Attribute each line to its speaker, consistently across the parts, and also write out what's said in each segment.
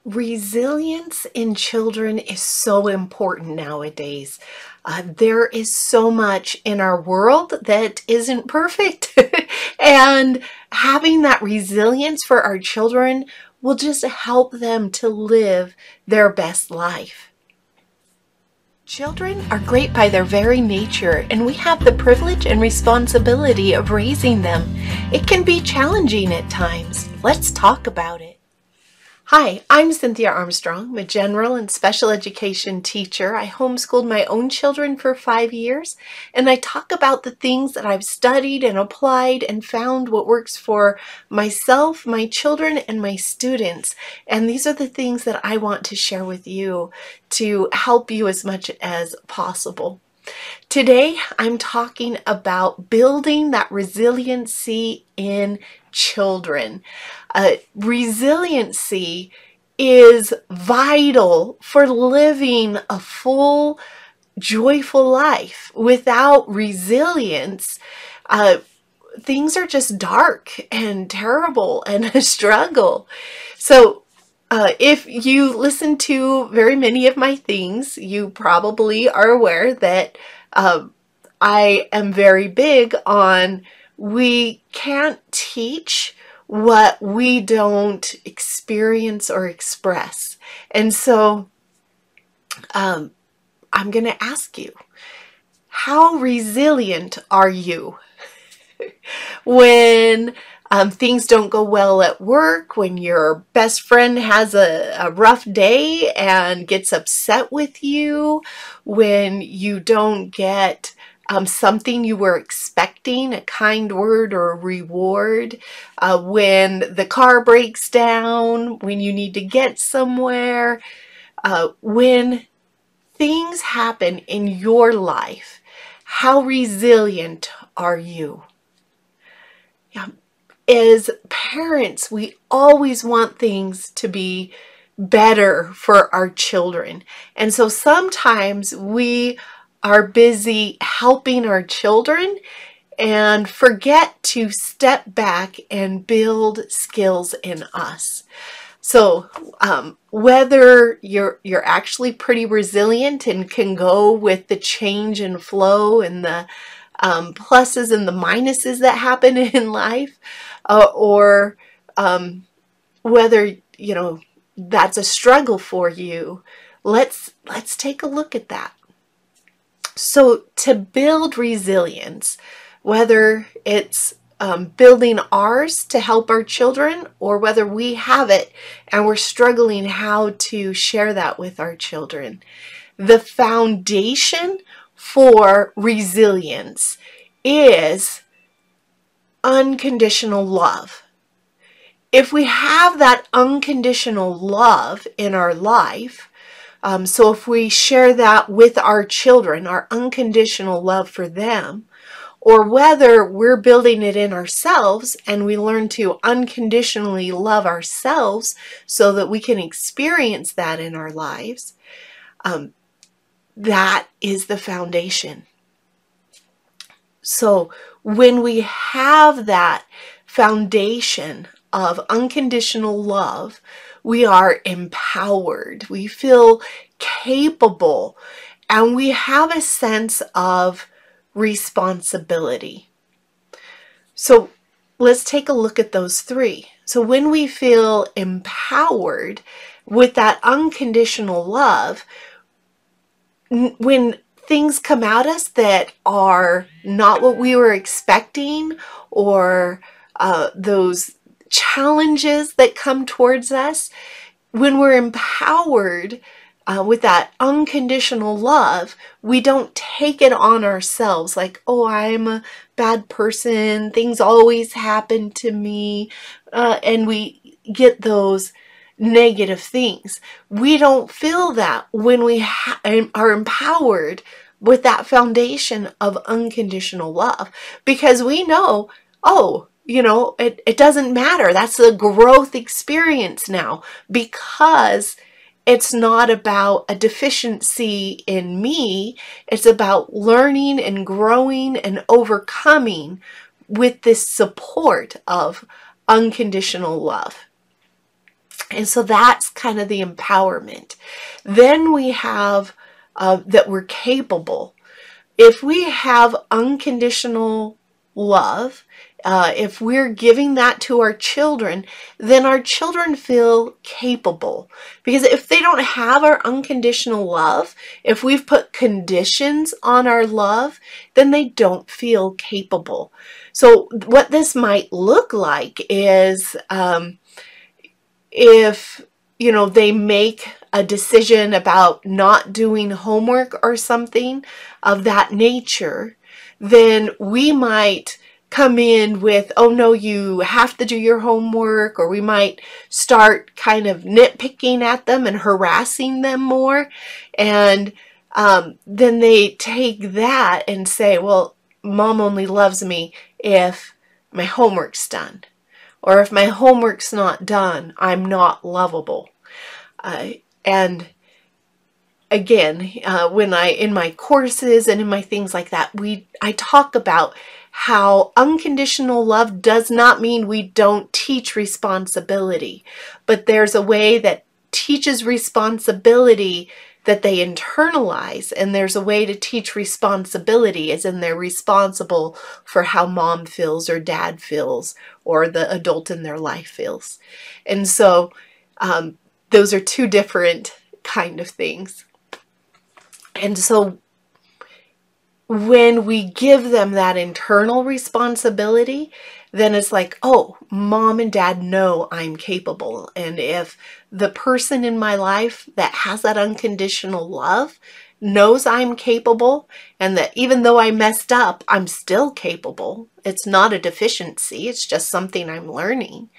Speaker 1: Resilience in children is so important nowadays. There is so much in our world that isn't perfect. And having that resilience for our children will just help them to live their best life. Children are great by their very nature, and we have the privilege and responsibility of raising them. It can be challenging at times. Let's talk about it. Hi, I'm Cynthia Armstrong. I'm a general and special education teacher. I homeschooled my own children for 5 years, and I talk about the things that I've studied and applied and found what works for myself, my children, and my students. And these are the things that I want to share with you to help you as much as possible. Today, I'm talking about building that resiliency in children. Resiliency is vital for living a full, joyful life. Without resilience, things are just dark and terrible and a struggle. So if you listen to very many of my things, you probably are aware that I am very big on we can't teach what we don't experience or express. And so I'm going to ask you, how resilient are you when things don't go well at work, when your best friend has a rough day and gets upset with you, when you don't get something you were expecting, a kind word or a reward, when the car breaks down, when you need to get somewhere, when things happen in your life, how resilient are you? Yeah. As parents, we always want things to be better for our children. And so sometimes we are busy helping our children and forget to step back and build skills in us. So whether you're actually pretty resilient and can go with the change and flow and the pluses and the minuses that happen in life, or whether that's a struggle for you, let's take a look at that. So to build resilience, whether it's building ours to help our children, or whether we have it and we're struggling how to share that with our children, the foundation for resilience is unconditional love. If we have that unconditional love in our life, so if we share that with our children, our unconditional love for them, or whether we're building it in ourselves and we learn to unconditionally love ourselves so that we can experience that in our lives, that is the foundation. So when we have that foundation of unconditional love, we are empowered, we feel capable, and we have a sense of responsibility. So let's take a look at those three. So when we feel empowered with that unconditional love, when things come at us that are not what we were expecting, or those challenges that come towards us, when we're empowered with that unconditional love, we don't take it on ourselves like, oh, I'm a bad person, things always happen to me, and we get those negative things. We don't feel that when we are empowered with that foundation of unconditional love, because we know, oh, it doesn't matter. That's a growth experience now, because it's not about a deficiency in me. It's about learning and growing and overcoming with this support of unconditional love. And so that's kind of the empowerment. Then we have that we're capable. If we have unconditional love, if we're giving that to our children, then our children feel capable. Because if they don't have our unconditional love, if we've put conditions on our love, then they don't feel capable. So what this might look like is if they make a decision about not doing homework or something of that nature, then we might come in with, oh no, you have to do your homework, or we might start kind of nitpicking at them and harassing them more. And then they take that and say, well, mom only loves me if my homework's done. Or if my homework's not done, I'm not lovable. And again, when in my courses and in my things like that, I talk about how unconditional love does not mean we don't teach responsibility, but there's a way that teaches responsibility that they internalize, and there's a way to teach responsibility as in they're responsible for how mom feels or dad feels or the adult in their life feels. And so those are two different kind of things. And so when we give them that internal responsibility, then it's like, oh, mom and dad know I'm capable. And if the person in my life that has that unconditional love knows I'm capable, and that even though I messed up, I'm still capable, it's not a deficiency, it's just something I'm learning,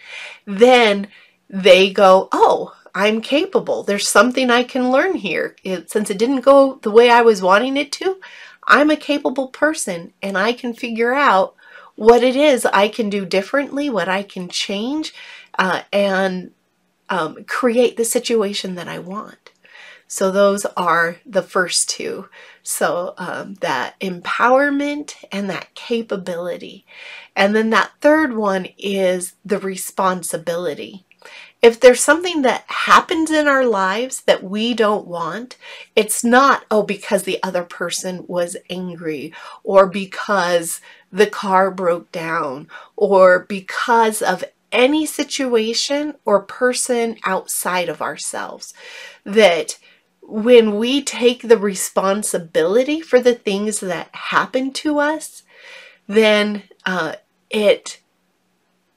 Speaker 1: then they go, oh, I'm capable. There's something I can learn here. Since it didn't go the way I was wanting it to, I'm a capable person, and I can figure out what it is I can do differently, what I can change, and create the situation that I want. So those are the first two. So that empowerment and that capability. And then that third one is the responsibility. If there's something that happens in our lives that we don't want, it's not, oh, because the other person was angry, or because the car broke down, or because of any situation or person outside of ourselves. That when we take the responsibility for the things that happen to us, then it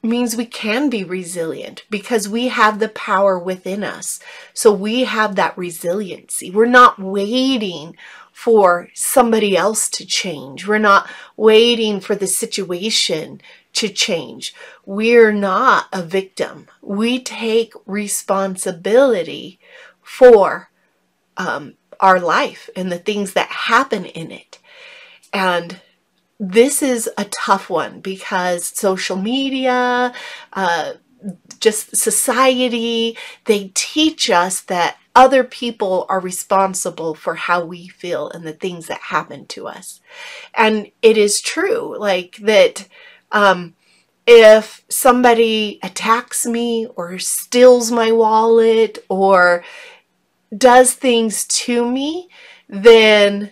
Speaker 1: means we can be resilient because we have the power within us. So we have that resiliency. We're not waiting for somebody else to change. We're not waiting for the situation to change. We're not a victim. We take responsibility for our life and the things that happen in it. And this is a tough one because social media, just society, they teach us that other people are responsible for how we feel and the things that happen to us. And it is true, like that if somebody attacks me or steals my wallet or does things to me, then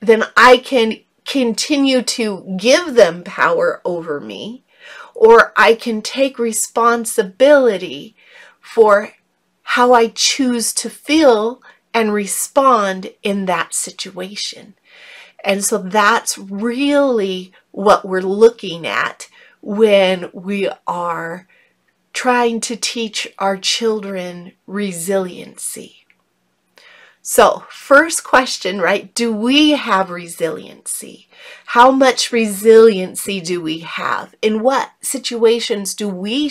Speaker 1: I can continue to give them power over me, or I can take responsibility for how I choose to feel and respond in that situation. And so that's really what we're looking at when we are trying to teach our children resiliency. So, first question, right? Do we have resiliency? How much resiliency do we have? In what situations do we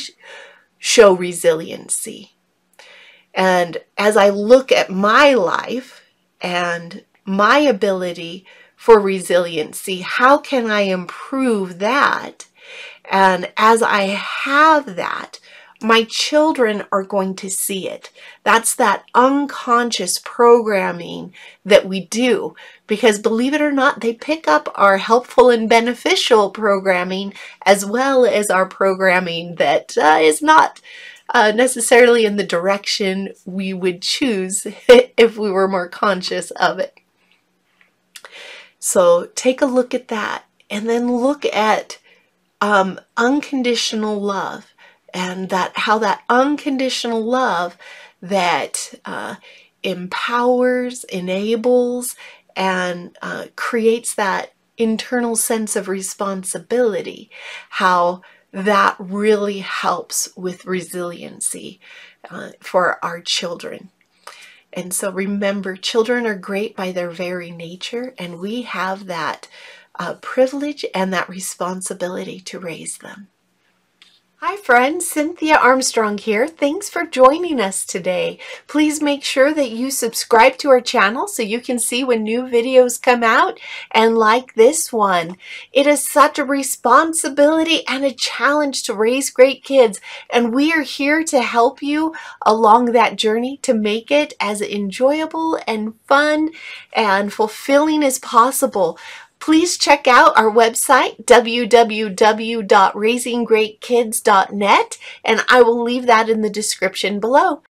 Speaker 1: show resiliency? And as I look at my life and my ability for resiliency, how can I improve that? And as I have that, my children are going to see it. That's that unconscious programming that we do, because believe it or not, they pick up our helpful and beneficial programming as well as our programming that is not necessarily in the direction we would choose if we were more conscious of it. So take a look at that, and then look at unconditional love, and how that unconditional love that empowers, enables, and creates that internal sense of responsibility, how that really helps with resiliency for our children. And so remember, children are great by their very nature, and we have that privilege and that responsibility to raise them. Hi friends, Cynthia Armstrong here. Thanks for joining us today. Please make sure that you subscribe to our channel so you can see when new videos come out, and like this one. It is such a responsibility and a challenge to raise great kids, and we are here to help you along that journey to make it as enjoyable and fun and fulfilling as possible. Please check out our website, www.raisinggreatkids.net, and I will leave that in the description below.